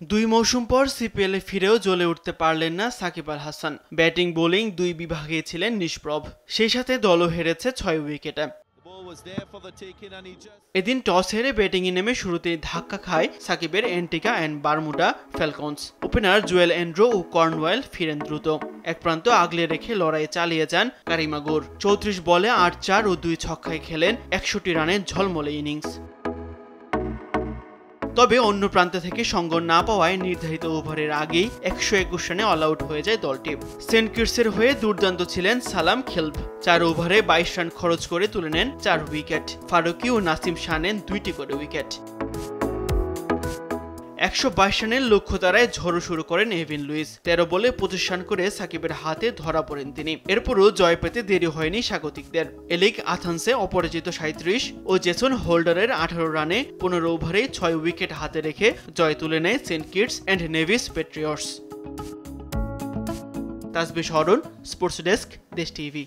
দুই মৌসুম পর সিপিএলে ফিরেও জ্বলে উঠতে পারলেন না সাকিব আল হাসান। ব্যাটিং বোলিং দুই বিভাগেই ছিলেন নিষ্প্রভ। সেই সাথে দলও হেরেছে ৬ উইকেটে। এদিন টস হেরে ব্যাটিংয়ে নেমে শুরুতেই ধাক্কা খায় সাকিবের Antigua and Bermuda Falcons. Opener Jewel Andrew ও কর্নওয়াল ফিরেন দ্রুত। এক প্রান্ত আগলে রেখে লড়াই চালিয়ে যান কারিম আগুর। ৩৪ বলে ৮-৪ ও ২ ছক্কায় খেলেন ৬১ রানের ঝলমলে ইনিংস। তবে অন্য প্রান্ত থেকে সঙ্গ না পাওয়ায় নির্ধারিত ওভারের আগেই ১২১ রানে অল আউট হয়ে যায় দলটি। সেন্ট কিটসের হয়ে দুর্দান্ত ছিলেন সালাম খেলভ। ৪ ওভারে ২২ রান খরচ করে তুলে নেন ৪ উইকেট। ফারুকি ও নাসিম শাহ নেন ২টি করে উইকেট। ১২২ রানের লক্ষ্য তারায় ঝড়ো শুরু করেন এভিন লুইস। ১৩ বলে ২৫ রান করে সাকিবের হাতে ধরা পড়েন তিনি। এরপরও জয় পেতে দেরি হয়নি স্বাগতিকদের। এলিক আথানসে অপরাজিত ৩৭ ও জেসন হোল্ডারের ১৮ রানে ১৫ ওভারে ৬ উইকেট হাতে রেখে জয় তুলে নেয় Saint Kitts and Nevis Patriots. Tasbih Arun, sports desk, Desh TV.